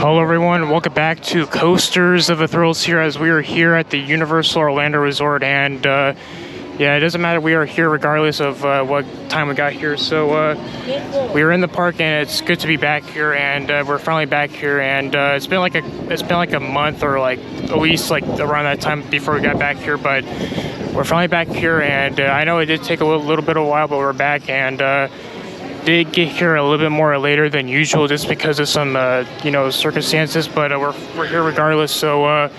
Hello everyone, welcome back to Coasters of the Thrills here as we are here at the Universal Orlando Resort, and yeah, it doesn't matter, we are here regardless of what time we got here. So we were in the park and it's good to be back here, and we're finally back here, and it's been like a month, or like at least like around that time before we got back here, but we're finally back here. And I know it did take a little bit of a while, but we're back, and did get here a little bit more later than usual just because of some circumstances, but we're here regardless. So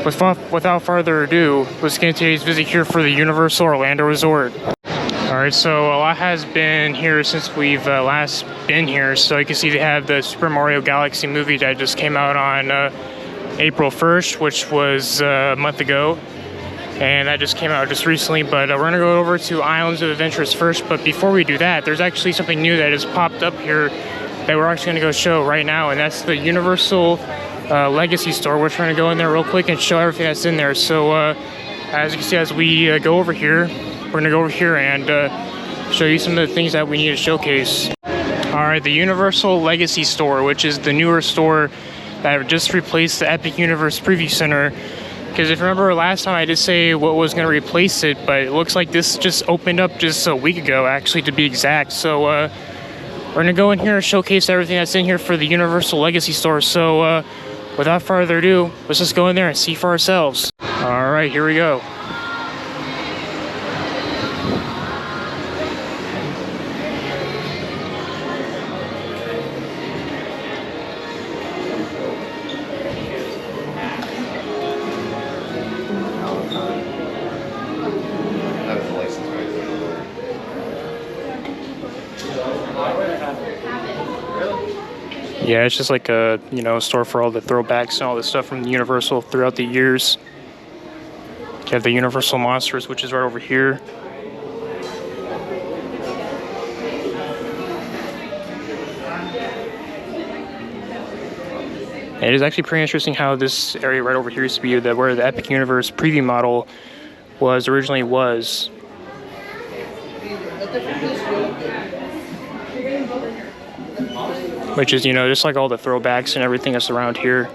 without further ado, let's get into today's visit here for the Universal Orlando Resort. Alright, so a lot has been here since we've last been here. So you can see they have the Super Mario Galaxy movie that just came out on April 1st, which was a month ago. And that just came out just recently, but we're going to go over to Islands of Adventures first. But before we do that, there's actually something new that has popped up here that we're actually going to go show right now, and that's the Universal Legacy Store. We're trying to go in there real quick and show everything that's in there. So as you can see, as we go over here, we're going to go over here and show you some of the things that we need to showcase. Alright, the Universal Legacy Store, which is the newer store that just replaced the Epic Universe Preview Center. Because if you remember last time, I did say what was going to replace it, but it looks like this just opened up just a week ago, actually, to be exact. So we're going to go in here and showcase everything that's in here for the Universal Legacy Store. So without further ado, let's just go in there and see for ourselves. All right, here we go. Yeah, it's just like a store for all the throwbacks and all this stuff from Universal throughout the years. You have the Universal Monsters, which is right over here. And it is actually pretty interesting how this area right over here used to be where the Epic Universe preview model originally was. Which is, just like all the throwbacks and everything that's around here.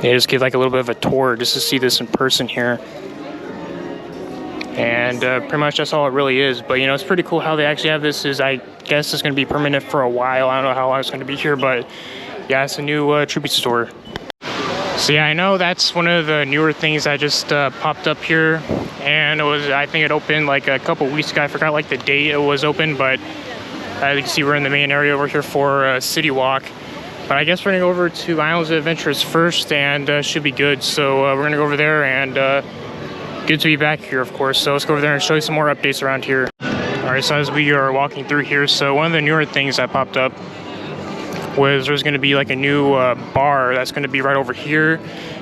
They just give like a little bit of a tour just to see this in person here. And pretty much that's all it really is. But, it's pretty cool how they actually have this. I guess it's going to be permanent for a while. I don't know how long it's going to be here, but yeah, it's a new tribute store. So yeah, I know that's one of the newer things that just popped up here, and I think it opened like a couple weeks ago. I forgot like the date it was open, but as you can see, we're in the main area over here for City Walk. But I guess we're gonna go over to Islands of Adventures first, and should be good. So we're gonna go over there, and good to be back here, of course. So let's go over there and show you some more updates around here. All right, so as we are walking through here, so one of the newer things that popped up was there's going to be like a new bar that's going to be right over here,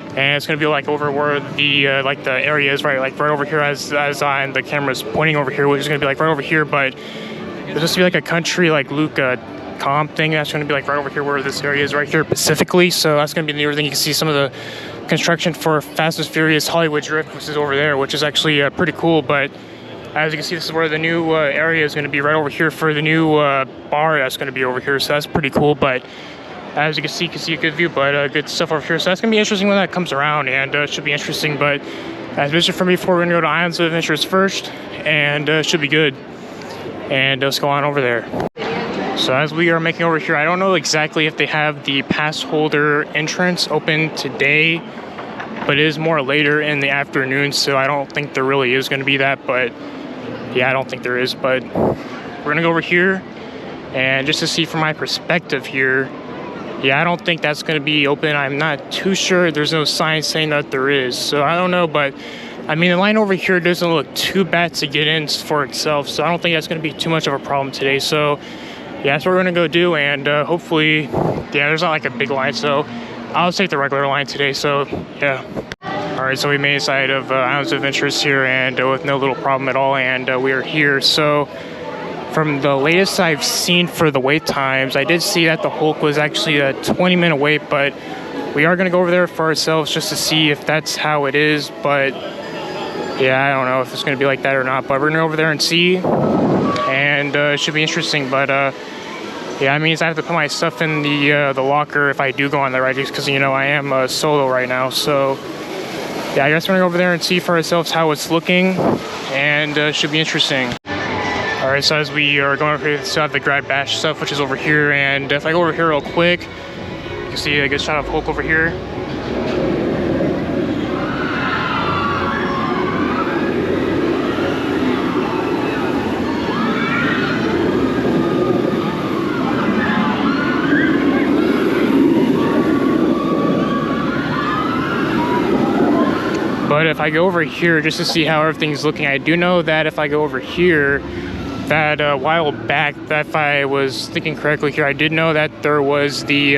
and it's going to be like over where the like the area is, right over here as on the camera's pointing over here, which is going to be like right over here. But there's supposed to be like a country like Luca comp thing that's going to be like right over here where this area is right here specifically. So that's going to be the newer thing. You can see some of the construction for Fast and Furious Hollywood Drift, which is over there, which is actually pretty cool. But as you can see, this is where the new area is going to be right over here for the new bar that's going to be over here. So that's pretty cool. But as you can see a good view, but good stuff over here. So that's going to be interesting when that comes around, and it should be interesting. But as mentioned from before, we're going to go to Islands of Adventures first, and should be good. And let's go on over there. So as we are making over here, I don't know exactly if they have the pass holder entrance open today, but it is more later in the afternoon, so I don't think there really is going to be that. But yeah, I don't think there is, but we're going to go over here, and just to see from my perspective here, yeah, I don't think that's going to be open. I'm not too sure. There's no sign saying that there is, so I don't know. But I mean, the line over here doesn't look too bad to get in for itself, so I don't think that's going to be too much of a problem today. So yeah, that's what we're going to go do, and hopefully, yeah, there's not like a big line, so I'll take the regular line today. So yeah. Alright, so we made inside of Islands of Adventures here, and with no little problem at all, and we are here. So from the latest I've seen for the wait times, I did see that the Hulk was actually a 20-minute wait, but we are going to go over there for ourselves just to see if that's how it is. But yeah, I don't know if it's going to be like that or not, but we're going to go over there and see, and it should be interesting. But yeah, it means I have to put my stuff in the locker if I do go on the ride, just because, you know, I am solo right now. So yeah, I guess we're going to go over there and see for ourselves how it's looking, and should be interesting. All right, so as we are going over here, we still have the Grad Bash stuff, which is over here, and if I go over here real quick, you can see a good shot of Hulk over here. But if I go over here just to see how everything's looking, I do know that if I go over here, that a while back, that if I was thinking correctly here, I did know that there was the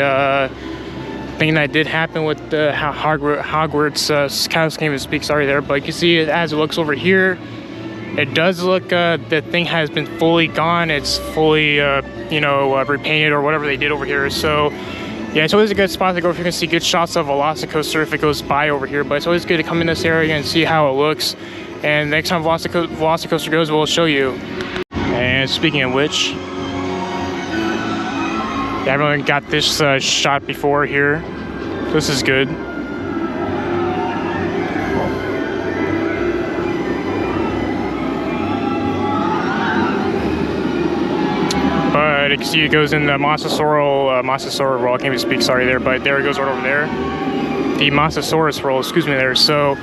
thing that did happen with the Hogwarts, can't even speak, sorry there, but you can see it as it looks over here. It does look, the thing has been fully gone. It's fully, you know, repainted or whatever they did over here. So yeah, it's always a good spot to go if you can see good shots of Velocicoaster if it goes by over here. But it's always good to come in this area and see how it looks. And next time Velocicoaster goes, we'll show you. And speaking of which, yeah, everyone got this shot before here. This is good. But you can see it goes in the Mosasaurus roll. I can't even speak, sorry there, but there it goes right over there. The Mosasaurus roll, excuse me there. So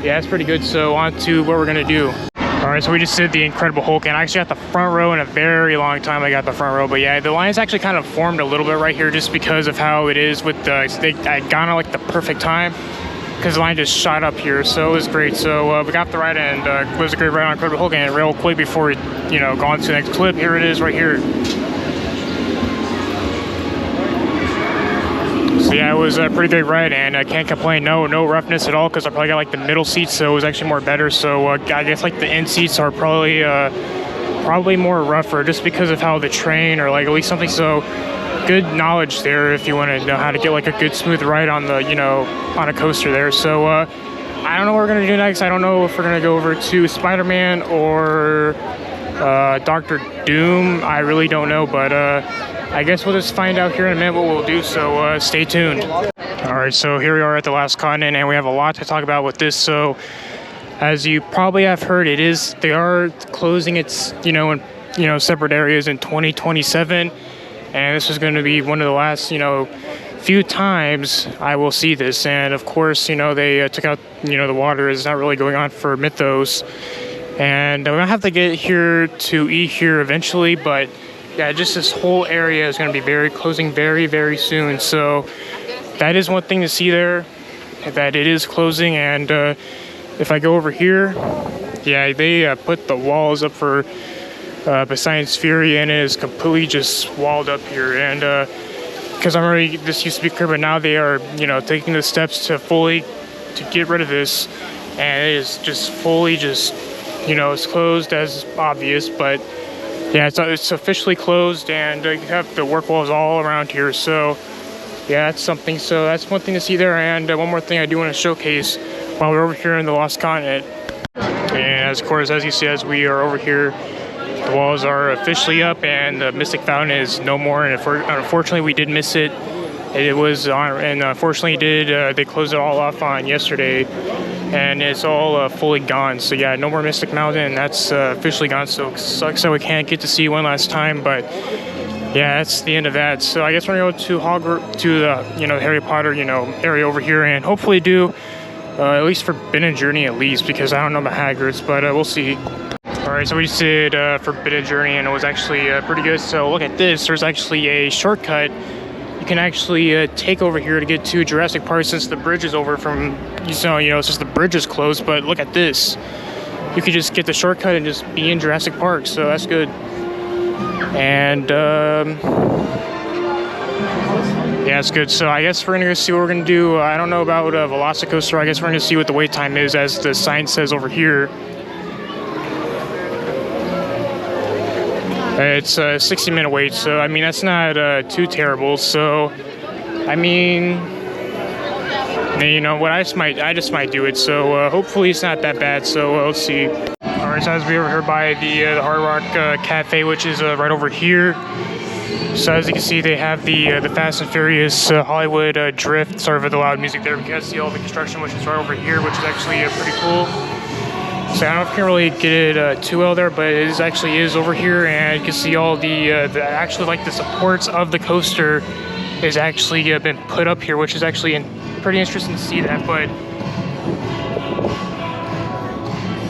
yeah, it's pretty good. So on to what we're gonna do. All right, so we just did the Incredible Hulk, and I actually got the front row in a very long time. I got the front row, but yeah, the line's actually kind of formed a little bit right here just because of how it is with the, I got on like the perfect time because the line just shot up here, so it was great. So we got the ride, and it was a great ride on Incredible Hulk. And real quick before we, you know, go on to the next clip, here it is right here. So yeah, it was a pretty good ride, and I can't complain. No roughness at all, because I probably got like the middle seats, so it was actually more better. So I guess like the end seats are probably more rougher, just because of how the train, or like at least something. So good knowledge there if you want to know how to get like a good smooth ride on the, you know, on a coaster there. So I don't know what we're gonna do next. I don't know if we're gonna go over to Spider-Man or Dr. Doom. I really don't know, but I guess we'll just find out here in a minute what we'll do, so stay tuned. All right, so here we are at the last continent, and we have a lot to talk about with this. So as you probably have heard, they are closing its, in separate areas in 2027, and this is going to be one of the last, few times I will see this. And of course, they took out, the water is not really going on for Mythos, and we're gonna have to get here to eat here eventually, but yeah, just this whole area is going to be closing very, very soon. So that is one thing to see there, that it is closing. And if I go over here, yeah, they put the walls up for Poseidon's Fury, and it is completely just walled up here. And because this used to be clear, but now they are, taking the steps to get rid of this, and it is just fully it's closed as obvious, but yeah, it's officially closed, and you have the work walls all around here. So yeah, that's something. So that's one thing to see there. And one more thing I do want to showcase while we're over here in the Lost Continent. And of course, as you see, as we are over here, the walls are officially up, and the Mystic Fountain is no more. And unfortunately, we did miss it. It was on, and unfortunately, they closed it all off on yesterday, and it's all fully gone. So yeah, no more Mystic Mountain. That's officially gone. So it sucks that we can't get to see one last time, but yeah, that's the end of that. So I guess we're gonna go to Hogwarts, to the Harry Potter area over here, and hopefully do at least Forbidden Journey at least, because I don't know about Hagrid's, but we'll see. All right, so we just did Forbidden Journey, and it was actually pretty good. So look at this. There's actually a shortcut you can actually take over here to get to Jurassic Park, since the bridge is over from, since the bridge is closed. But look at this. You could just get the shortcut and just be in Jurassic Park, so that's good. And yeah, it's good. So I guess we're gonna go see what we're gonna do. I don't know about Velocicoaster. I guess we're gonna see what the wait time is, as the sign says over here. It's a 60-minute wait, so I mean that's not too terrible. So I mean, And you know what, I just might do it. So hopefully it's not that bad. So let's see. All right, so as we were here by the Hard Rock Cafe, which is right over here. So as you can see, they have the Fast and Furious Hollywood Drift. Sorry for the loud music there, because you see all the construction, which is right over here, which is actually pretty cool. So I don't know if you can really get it too well there, but it actually is over here, and you can see all the actually like the supports of the coaster is actually been put up here, which is actually pretty interesting to see that. But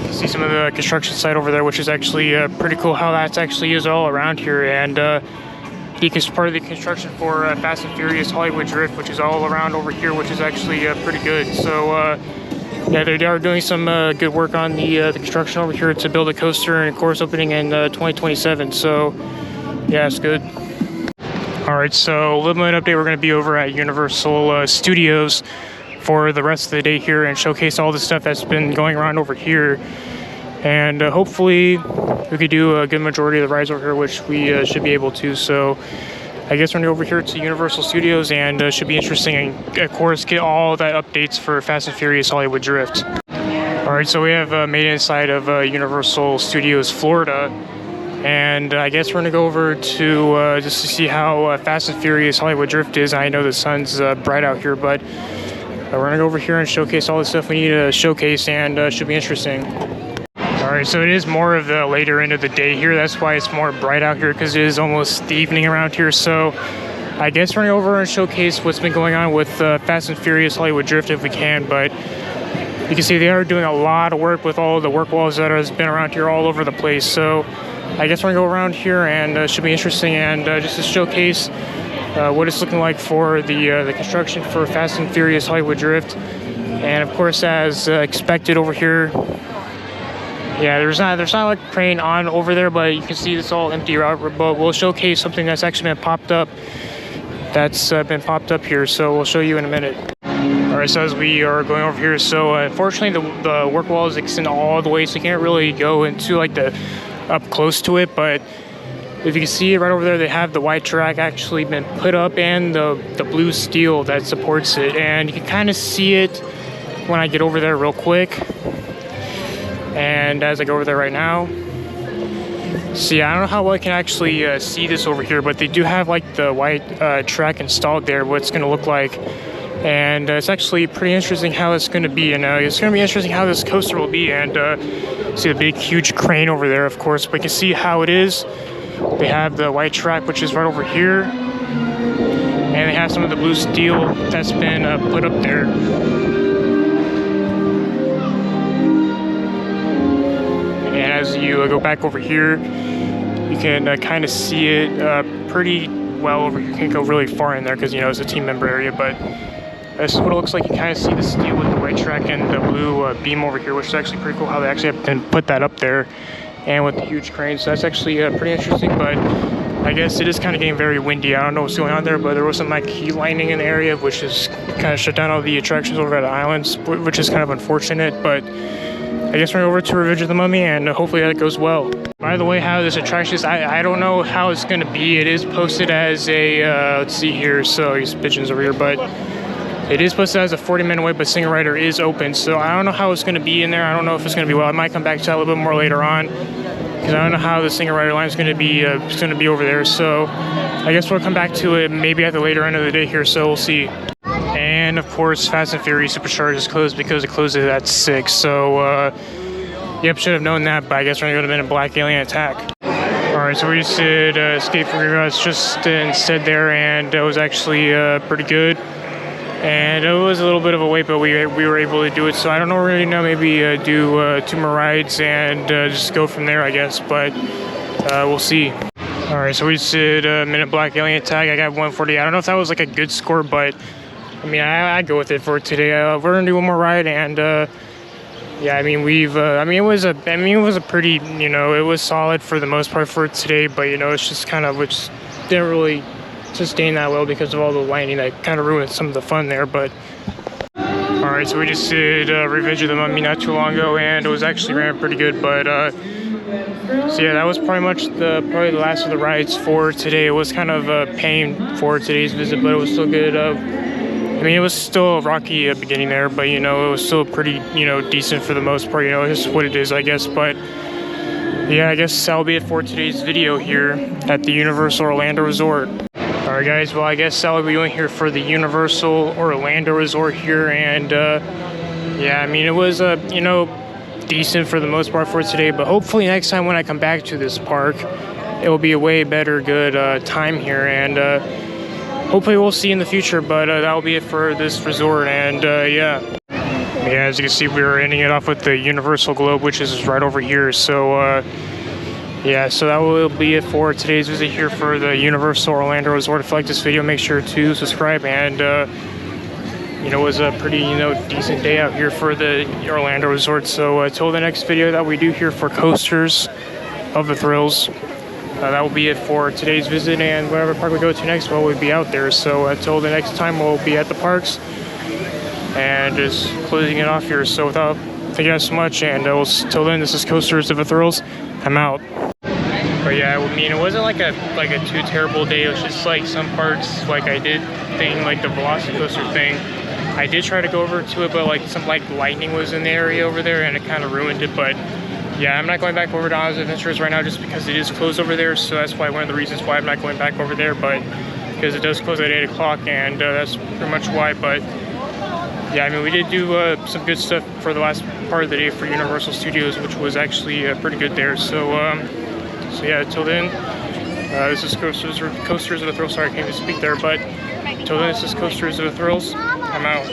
you see some of the construction site over there, which is actually pretty cool how that's actually is all around here, and because part of the construction for Fast and Furious Hollywood Drift, which is all around over here, which is actually pretty good. So yeah, they are doing some good work on the construction over here to build a coaster, and of course opening in 2027. So yeah, it's good. All right, so a little bit update. We're going to be over at Universal Studios for the rest of the day here and showcase all the stuff that's been going around over here. And hopefully we could do a good majority of the rides over here, which we should be able to. So I guess we're going to go over here to Universal Studios, and should be interesting, and of course get all that updates for Fast and Furious Hollywood Drift. All right, so we have made it inside of Universal Studios Florida, and I guess we're going to go over to just to see how Fast and Furious Hollywood Drift is. I know the sun's bright out here, but we're going to go over here and showcase all the stuff we need to showcase, and should be interesting. All right, so it is more of the later end of the day here. That's why it's more bright out here, because it is almost the evening around here. So I guess we're going to go over and showcase what's been going on with Fast and Furious Hollywood Drift if we can. But you can see they are doing a lot of work with all the work walls that has been around here all over the place. So I guess we're going to go around here, and should be interesting, and just to showcase what it's looking like for the construction for Fast and Furious Hollywood Drift. And of course, as expected over here, yeah, there's not like a crane on over there, but you can see it's all empty route. But we'll showcase something that's actually been popped up. That's been popped up here, so we'll show you in a minute. All right, so as we are going over here, so unfortunately the work walls extend all the way, so you can't really go into like the up close to it. But if you can see it right over there, they have the white track actually been put up, and the blue steel that supports it, and you can kind of see it when I get over there real quick. And as I go over there right now, see, I don't know how well I can actually see this over here, but they do have like the white track installed there, what it's going to look like. And it's actually pretty interesting how it's going to be. And it's going to be interesting how this coaster will be. And see the big, huge crane over there, of course. But you can see how it is. They have the white track, which is right over here. And they have some of the blue steel that's been put up there. And as you go back over here, you can kind of see it pretty well over here. You can't go really far in there because, you know, it's a team member area, but this is what it looks like. You kind of see the steel with the white track and the blue beam over here, which is actually pretty cool how they actually have been put that up there, and with the huge crane. So that's actually pretty interesting, but I guess it is kind of getting very windy. I don't know what's going on there, but there was some like heat lightning in the area, which is kind of shut down all the attractions over at the islands, which is kind of unfortunate. But I guess we're over to Revenge of the Mummy, and hopefully that goes well. By the way, how this attraction is, I don't know how it's going to be. It is posted as a, let's see here, so these pigeons over here, but it is posted as a 40-minute wait, but Singer Rider is open, so I don't know how it's going to be in there. I don't know if it's going to be well. I might come back to that a little bit more later on, because I don't know how the Singer Rider line is going to be over there. So I guess we'll come back to it maybe at the later end of the day here, so we'll see. And of course, Fast and Furious Supercharged is closed because it closes at 6. So, yep, should have known that, but I guess we're going to go to Men in Black Alien Attack. Alright, so we just did Escape from Graveyard just instead there, and it was actually pretty good. And it was a little bit of a wait, but we were able to do it. So I don't really know, maybe do 2 more rides and just go from there, I guess. But we'll see. Alright, so we just did Men in Black Alien Attack. I got 140. I don't know if that was like a good score, but I mean, I go with it for today. We're gonna do 1 more ride, and yeah, I mean, it was a pretty, you know, it was solid for the most part for today, but you know, it's just kind of, which didn't really sustain that well because of all the lightning that kind of ruined some of the fun there. But all right, so we just did Revenge of the Mummy not too long ago, and it was actually ran pretty good. But so yeah, that was probably the last of the rides for today. It was kind of a pain for today's visit, but it was still good. I mean, it was still a rocky beginning there, but you know, it was still pretty, you know, decent for the most part. You know, it's what it is, I guess. But yeah, I guess that'll be it for today's video here at the Universal Orlando Resort. All right, guys. Well, I guess that'll be doing here for the Universal Orlando Resort here, and yeah, I mean, it was you know, decent for the most part for today. But hopefully next time when I come back to this park, it will be a way better, good time here, and hopefully we'll see in the future. But that'll be it for this resort, and yeah. Yeah, as you can see, we were ending it off with the Universal Globe, which is right over here. So yeah, so that will be it for today's visit here for the Universal Orlando Resort. If you like this video, make sure to subscribe, and you know, it was a pretty, you know, decent day out here for the Orlando Resort. So till the next video that we do here for Coasters of the Thrills, that will be it for today's visit, and whatever park we go to next, well, we'll be out there. So until the next time, we'll be at the parks, and just closing it off here. So without, thank you guys so much, and till then, this is Coasters of the Thrills. I'm out. But yeah, I mean, it wasn't like a too terrible day. It was just like some parts, like I did thing, like the Velocicoaster thing, I did try to go over to it, but like some lightning was in the area over there, and it kind of ruined it. But yeah, I'm not going back over to Oz Adventures right now just because it is closed over there. So that's why one of the reasons why I'm not going back over there, but because it does close at 8 o'clock, and that's pretty much why. But yeah, I mean, we did do some good stuff for the last part of the day for Universal Studios, which was actually pretty good there. So so yeah, till then, this is Coasters of the Thrills. Sorry, I can't even speak there, but till then, this is Coasters of the Thrills. I'm out.